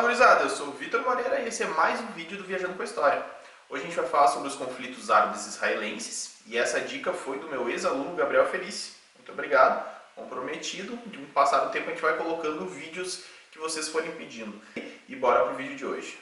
gurizada, eu sou o Vitor Moreira e esse é mais um vídeo do Viajando com a História. Hoje a gente vai falar sobre os conflitos árabes israelenses e essa dica foi do meu ex-aluno Gabriel Felice. Muito obrigado, comprometido, de um passar do tempo a gente vai colocando vídeos que vocês forem pedindo. E bora pro vídeo de hoje.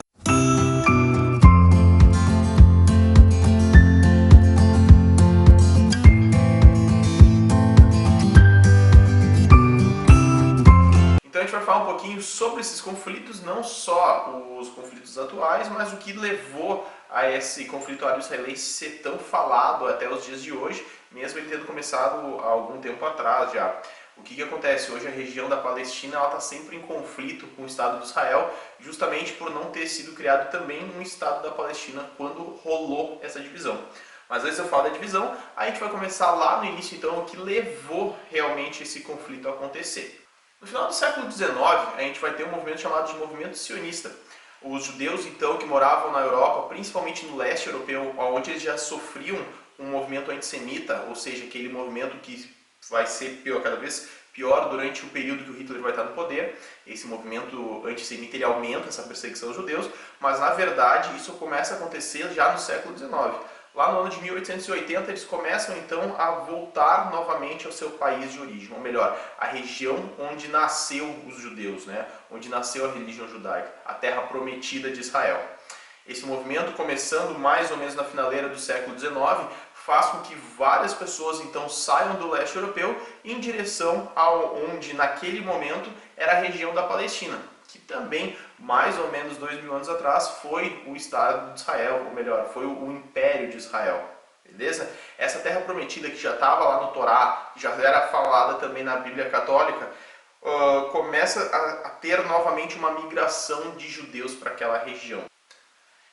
Então a gente vai falar um pouquinho sobre esses conflitos, não só os conflitos atuais, mas o que levou a esse conflito árabe-israelense ser tão falado até os dias de hoje, mesmo ele tendo começado há algum tempo atrás já. O que acontece? Hoje a região da Palestina está sempre em conflito com o Estado de Israel, justamente por não ter sido criado também um Estado da Palestina quando rolou essa divisão. Mas antes de eu falar da divisão, a gente vai começar lá no início então o que levou realmente esse conflito a acontecer. No final do século XIX, a gente vai ter um movimento chamado de movimento sionista. Os judeus, então, que moravam na Europa, principalmente no leste europeu, onde eles já sofriam um movimento antissemita, ou seja, aquele movimento que vai ser pior, cada vez pior durante o período que o Hitler vai estar no poder. Esse movimento antissemita ele aumenta essa perseguição aos judeus, mas na verdade isso começa a acontecer já no século XIX. Lá no ano de 1880 eles começam então a voltar novamente ao seu país de origem, ou melhor, a região onde nasceu os judeus, né? Onde nasceu a religião judaica, a terra prometida de Israel. Esse movimento, começando mais ou menos na finaleira do século XIX, faz com que várias pessoas então saiam do leste europeu em direção ao onde naquele momento era a região da Palestina, que também, mais ou menos 2000 anos atrás, foi o Estado de Israel, ou melhor, foi o Império de Israel. Beleza? Essa terra prometida que já estava lá no Torá, já era falada também na Bíblia Católica, começa a ter novamente uma migração de judeus para aquela região.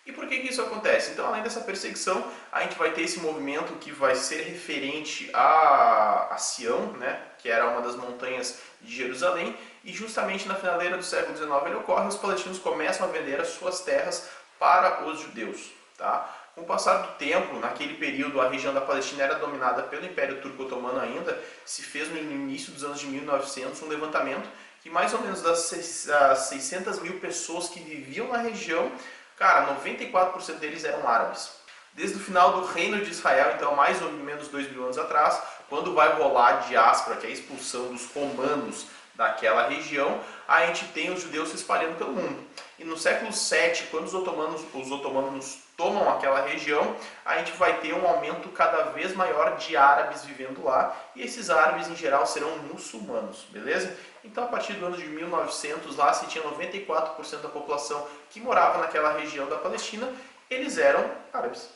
E por que isso acontece? Então, além dessa perseguição, a gente vai ter esse movimento que vai ser referente a Sião, né, que era uma das montanhas de Jerusalém, e justamente na finaleira do século XIX ele ocorre, os palestinos começam a vender as suas terras para os judeus. Tá? Com o passar do tempo, naquele período, a região da Palestina era dominada pelo Império Turco-Otomano ainda, se fez no início dos anos de 1900 um levantamento que mais ou menos das 600 mil pessoas que viviam na região, cara, 94% deles eram árabes. Desde o final do Reino de Israel, então mais ou menos 2000 anos atrás, quando vai rolar a diáspora, que é a expulsão dos romanos daquela região, a gente tem os judeus se espalhando pelo mundo. E no século VII, quando os otomanos tomam aquela região, a gente vai ter um aumento cada vez maior de árabes vivendo lá, e esses árabes em geral serão muçulmanos, beleza? Então a partir do ano de 1900, lá se tinha 94% da população que morava naquela região da Palestina, eles eram árabes.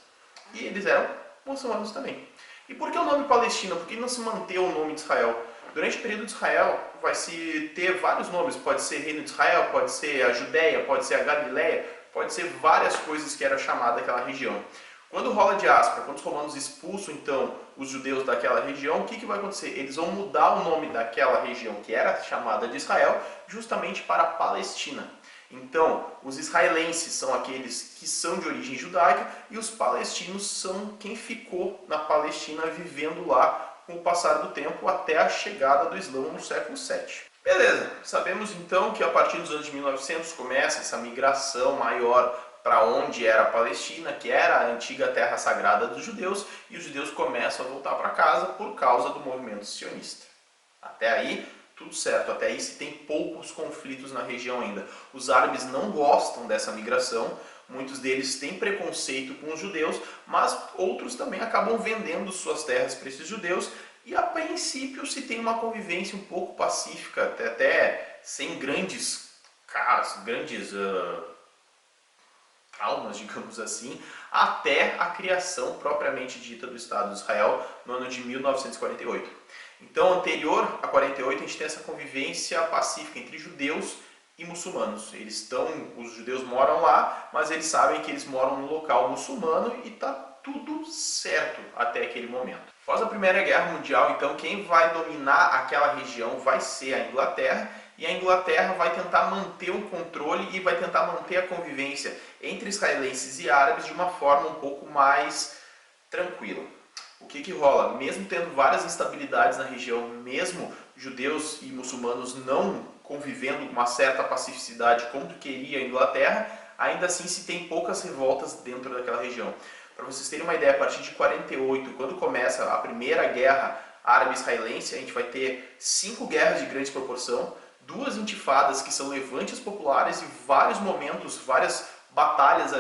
E eles eram muçulmanos também. E por que o nome Palestina? Por que não se manteve o nome de Israel? Durante o período de Israel, vai se ter vários nomes. Pode ser Reino de Israel, pode ser a Judéia, pode ser a Galileia, pode ser várias coisas que era chamada aquela região. Quando rola a diáspora, quando os romanos expulsam então os judeus daquela região, o que vai acontecer? Eles vão mudar o nome daquela região que era chamada de Israel justamente para Palestina. Então, os israelenses são aqueles que são de origem judaica e os palestinos são quem ficou na Palestina vivendo lá com o passar do tempo até a chegada do Islã no século VII. Beleza, sabemos então que a partir dos anos de 1900 começa essa migração maior para onde era a Palestina, que era a antiga terra sagrada dos judeus, e os judeus começam a voltar para casa por causa do movimento sionista. Até aí, tudo certo, até aí se tem poucos conflitos na região ainda. Os árabes não gostam dessa migração, muitos deles têm preconceito com os judeus, mas outros também acabam vendendo suas terras para esses judeus, e a princípio se tem uma convivência um pouco pacífica, até sem grandes traumas, digamos assim, até a criação propriamente dita do Estado de Israel no ano de 1948. Então, anterior a 48, a gente tem essa convivência pacífica entre judeus e muçulmanos. Os judeus moram lá, mas eles sabem que eles moram num local muçulmano e está tudo certo até aquele momento. Após a Primeira Guerra Mundial, então, quem vai dominar aquela região vai ser a Inglaterra, e a Inglaterra vai tentar manter o controle e vai tentar manter a convivência entre israelenses e árabes de uma forma um pouco mais tranquila. O que rola? Mesmo tendo várias instabilidades na região, mesmo judeus e muçulmanos não convivendo com uma certa pacificidade como queria a Inglaterra, ainda assim se tem poucas revoltas dentro daquela região. Para vocês terem uma ideia, a partir de 48, quando começa a primeira guerra árabe-israelense, a gente vai ter 5 guerras de grande proporção, 2 intifadas que são levantes populares e vários momentos, várias batalhas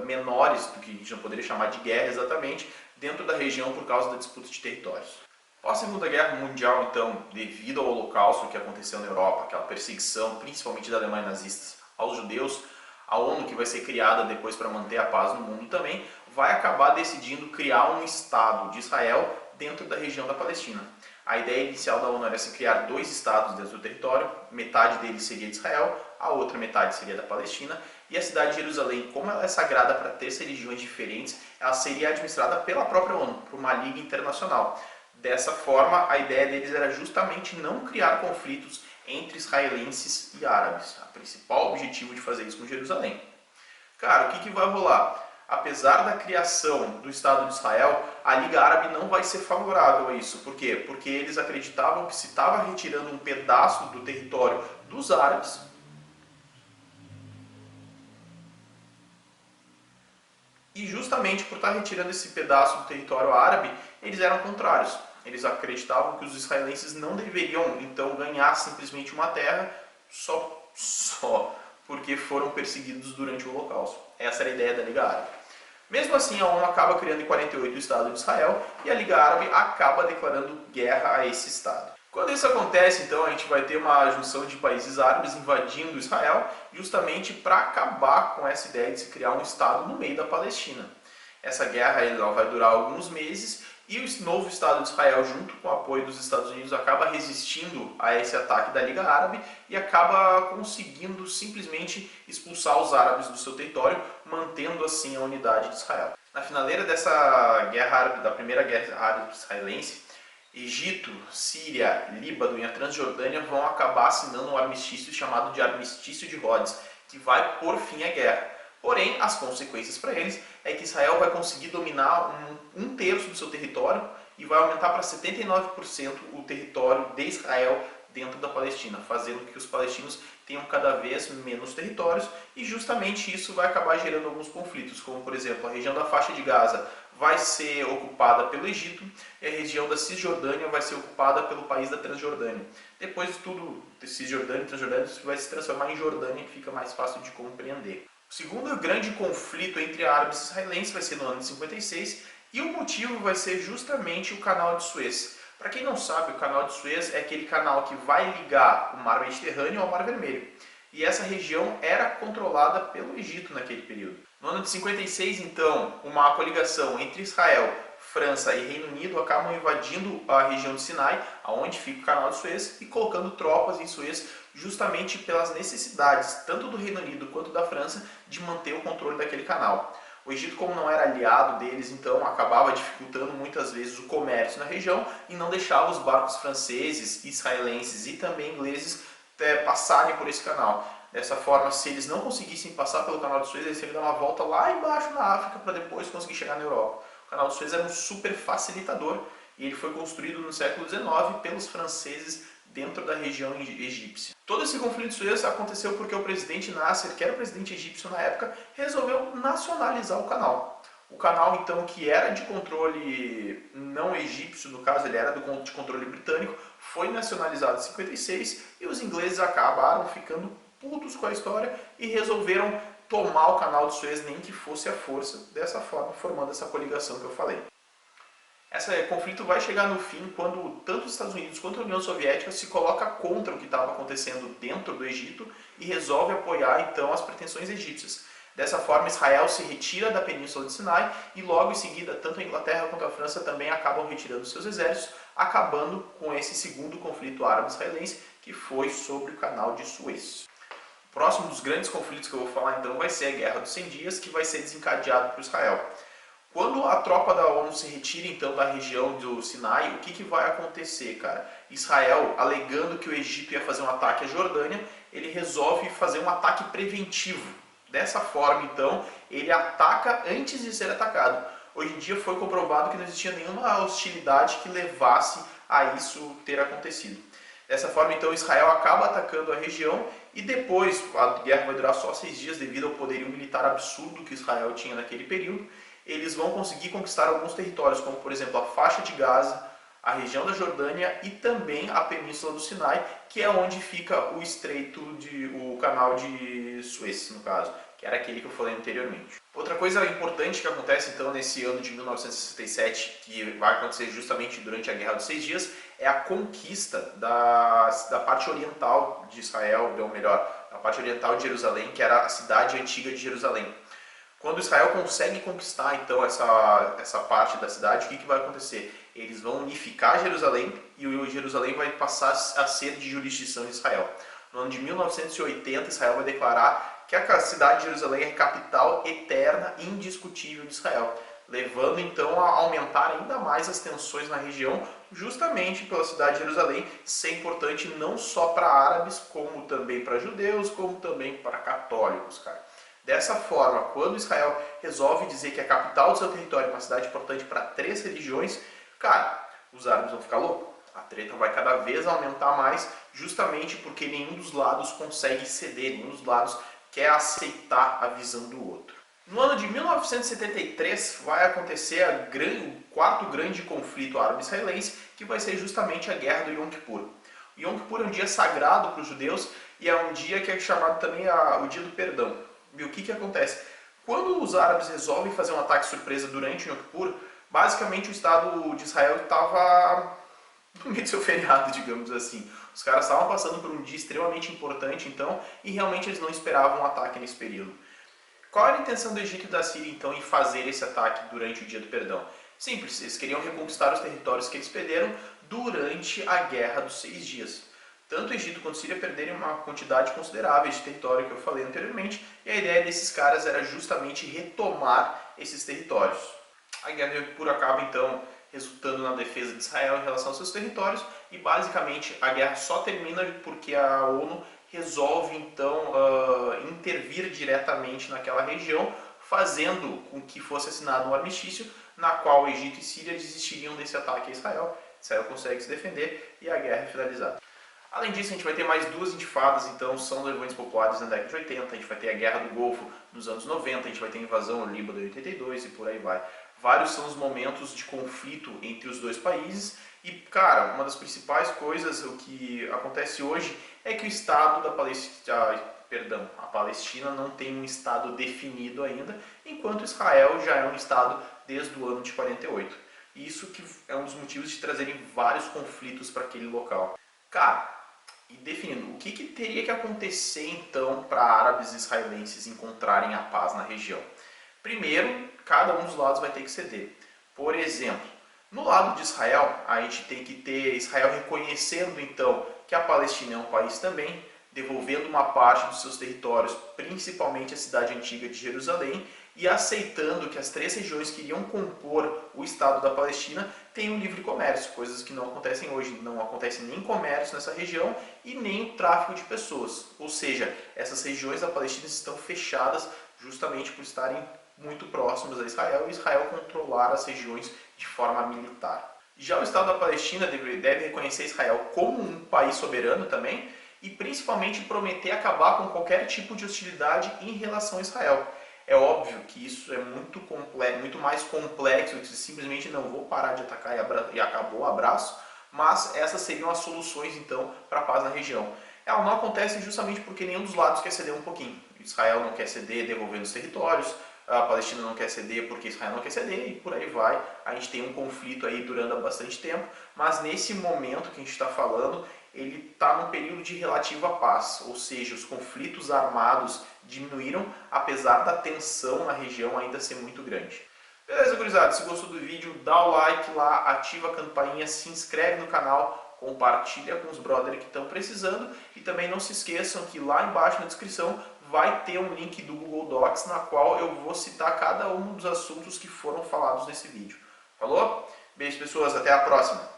menores, do que a gente não poderia chamar de guerra exatamente, dentro da região por causa da disputa de territórios. Após a Segunda Guerra Mundial, então, devido ao Holocausto que aconteceu na Europa, aquela perseguição, principalmente da Alemanha nazista, aos judeus, a ONU, que vai ser criada depois para manter a paz no mundo também, vai acabar decidindo criar um Estado de Israel dentro da região da Palestina. A ideia inicial da ONU era se criar 2 estados dentro do território, metade deles seria de Israel, a outra metade seria da Palestina, e a cidade de Jerusalém, como ela é sagrada para 3 religiões diferentes, ela seria administrada pela própria ONU, por uma liga internacional. Dessa forma, a ideia deles era justamente não criar conflitos entre israelenses e árabes. O principal objetivo de fazer isso com Jerusalém. Cara, o que vai rolar? Apesar da criação do Estado de Israel, a Liga Árabe não vai ser favorável a isso. Por quê? Porque eles acreditavam que se estava retirando um pedaço do território dos árabes, e justamente por estar retirando esse pedaço do território árabe, eles eram contrários. Eles acreditavam que os israelenses não deveriam, então, ganhar simplesmente uma terra só porque foram perseguidos durante o Holocausto. Essa era a ideia da Liga Árabe. Mesmo assim, a ONU acaba criando em 48 o Estado de Israel e a Liga Árabe acaba declarando guerra a esse Estado. Quando isso acontece, então, a gente vai ter uma junção de países árabes invadindo Israel, justamente para acabar com essa ideia de se criar um Estado no meio da Palestina. Essa guerra ela vai durar alguns meses e o novo Estado de Israel, junto com o apoio dos Estados Unidos, acaba resistindo a esse ataque da Liga Árabe e acaba conseguindo simplesmente expulsar os árabes do seu território, mantendo assim a unidade de Israel. Na finaleira dessa guerra árabe, da primeira guerra árabe-israelense, Egito, Síria, Líbano e a Transjordânia vão acabar assinando um armistício chamado de Armistício de Rhodes, que vai pôr fim à guerra. Porém, as consequências para eles é que Israel vai conseguir dominar um terço do seu território e vai aumentar para 79% o território de Israel dentro da Palestina, fazendo com que os palestinos tenham cada vez menos territórios e justamente isso vai acabar gerando alguns conflitos, como por exemplo a região da faixa de Gaza vai ser ocupada pelo Egito e a região da Cisjordânia vai ser ocupada pelo país da Transjordânia. Depois de tudo, Cisjordânia e Transjordânia vai se transformar em Jordânia, que fica mais fácil de compreender. O segundo grande conflito entre árabes e israelenses vai ser no ano de 56 e o motivo vai ser justamente o Canal de Suez. Para quem não sabe, o Canal de Suez é aquele canal que vai ligar o Mar Mediterrâneo ao Mar Vermelho. E essa região era controlada pelo Egito naquele período. No ano de 56, então, uma coligação entre Israel, França e Reino Unido acabam invadindo a região de Sinai, onde fica o Canal de Suez, e colocando tropas em Suez justamente pelas necessidades, tanto do Reino Unido quanto da França, de manter o controle daquele canal. O Egito, como não era aliado deles, então acabava dificultando muitas vezes o comércio na região e não deixava os barcos franceses, israelenses e também ingleses passarem por esse canal. Dessa forma, se eles não conseguissem passar pelo Canal de Suez, eles teriam que dar uma volta lá embaixo na África para depois conseguir chegar na Europa. O Canal de Suez era um super facilitador e ele foi construído no século XIX pelos franceses dentro da região egípcia. Todo esse conflito de Suez aconteceu porque o presidente Nasser, que era o presidente egípcio na época, resolveu nacionalizar o canal. O canal, então, que era de controle não egípcio, no caso ele era de controle britânico, foi nacionalizado em 56 e os ingleses acabaram ficando putos com a história e resolveram tomar o Canal de Suez, nem que fosse à força, dessa forma, formando essa coligação que eu falei. Esse conflito vai chegar no fim quando tanto os Estados Unidos quanto a União Soviética se coloca contra o que estava acontecendo dentro do Egito e resolve apoiar então as pretensões egípcias. Dessa forma, Israel se retira da Península de Sinai e logo em seguida tanto a Inglaterra quanto a França também acabam retirando seus exércitos, acabando com esse segundo conflito árabe-israelense que foi sobre o Canal de Suez. O próximo dos grandes conflitos que eu vou falar então vai ser a Guerra dos 100 Dias, que vai ser desencadeado por Israel. Quando a tropa da ONU se retira então da região do Sinai, o que vai acontecer, cara? Israel, alegando que o Egito ia fazer um ataque à Jordânia, ele resolve fazer um ataque preventivo. Dessa forma, então, ele ataca antes de ser atacado. Hoje em dia foi comprovado que não existia nenhuma hostilidade que levasse a isso ter acontecido. Dessa forma, então, Israel acaba atacando a região e depois a guerra vai durar só 6 dias devido ao poderio militar absurdo que Israel tinha naquele período. Eles vão conseguir conquistar alguns territórios, como por exemplo a faixa de Gaza, a região da Jordânia e também a Península do Sinai, que é onde fica o canal de Suez, no caso, que era aquele que eu falei anteriormente. Outra coisa importante que acontece então nesse ano de 1967, que vai acontecer justamente durante a Guerra dos 6 Dias, é a conquista da parte oriental de Israel, ou melhor, a parte oriental de Jerusalém, que era a cidade antiga de Jerusalém. Quando Israel consegue conquistar então essa parte da cidade, o que vai acontecer? Eles vão unificar Jerusalém e o Jerusalém vai passar a ser de jurisdição de Israel. No ano de 1980, Israel vai declarar que a cidade de Jerusalém é capital eterna e indiscutível de Israel, levando então a aumentar ainda mais as tensões na região, justamente pela cidade de Jerusalém ser importante não só para árabes, como também para judeus, como também para católicos, cara. Dessa forma, quando Israel resolve dizer que a capital do seu território é uma cidade importante para 3 religiões, cara, os árabes vão ficar loucos. A treta vai cada vez aumentar mais, justamente porque nenhum dos lados consegue ceder, nenhum dos lados quer aceitar a visão do outro. No ano de 1973 vai acontecer o quarto grande conflito árabe-israelense, que vai ser justamente a Guerra do Yom Kippur. O Yom Kippur é um dia sagrado para os judeus e é um dia que é chamado também o Dia do Perdão. E o que acontece? Quando os árabes resolvem fazer um ataque surpresa durante o Yom Kippur, basicamente o Estado de Israel estava no meio do seu feriado, digamos assim. Os caras estavam passando por um dia extremamente importante, então, e realmente eles não esperavam um ataque nesse período. Qual era a intenção do Egito e da Síria, então, em fazer esse ataque durante o Dia do Perdão? Simples, eles queriam reconquistar os territórios que eles perderam durante a Guerra dos 6 Dias. Tanto o Egito quanto a Síria perderam uma quantidade considerável de território que eu falei anteriormente, e a ideia desses caras era justamente retomar esses territórios. A Guerra do Yom Kippur acaba então resultando na defesa de Israel em relação aos seus territórios, e basicamente a guerra só termina porque a ONU resolve então intervir diretamente naquela região, fazendo com que fosse assinado um armistício na qual o Egito e Síria desistiriam desse ataque a Israel. Israel consegue se defender e a guerra é finalizada. Além disso, a gente vai ter mais 2 intifadas, então são levantes populares na década de 80, a gente vai ter a Guerra do Golfo nos anos 90, a gente vai ter a invasão ao Líbano em 82 e por aí vai. Vários são os momentos de conflito entre os dois países e, cara, uma das principais coisas, o que acontece hoje, é que o Estado da a Palestina não tem um Estado definido ainda, enquanto Israel já é um Estado desde o ano de 48. Isso que é um dos motivos de trazerem vários conflitos para aquele local. Cara, e definindo, o que teria que acontecer então para árabes e israelenses encontrarem a paz na região? Primeiro, cada um dos lados vai ter que ceder. Por exemplo, no lado de Israel, a gente tem que ter Israel reconhecendo então que a Palestina é um país também, devolvendo uma parte dos seus territórios, principalmente a cidade antiga de Jerusalém, e aceitando que as 3 regiões que iriam compor o Estado da Palestina tenham livre comércio, coisas que não acontecem hoje. Não acontece nem comércio nessa região e nem o tráfico de pessoas. Ou seja, essas regiões da Palestina estão fechadas justamente por estarem muito próximas a Israel e Israel controlar as regiões de forma militar. Já o Estado da Palestina deve reconhecer Israel como um país soberano também e principalmente prometer acabar com qualquer tipo de hostilidade em relação a Israel. É óbvio que isso é muito mais complexo do que simplesmente não vou parar de atacar e acabou o abraço, mas essas seriam as soluções então para a paz na região. Ela não acontece justamente porque nenhum dos lados quer ceder um pouquinho. Israel não quer ceder devolvendo os territórios, a Palestina não quer ceder porque Israel não quer ceder e por aí vai. A gente tem um conflito aí durando há bastante tempo, mas nesse momento que a gente está falando, ele está num período de relativa paz, ou seja, os conflitos armados diminuíram, apesar da tensão na região ainda ser muito grande. Beleza, gurizada? Se gostou do vídeo, dá o like lá, ativa a campainha, se inscreve no canal, compartilha com os brothers que estão precisando e também não se esqueçam que lá embaixo na descrição vai ter um link do Google Docs na qual eu vou citar cada um dos assuntos que foram falados nesse vídeo. Falou? Beijo, pessoas, até a próxima!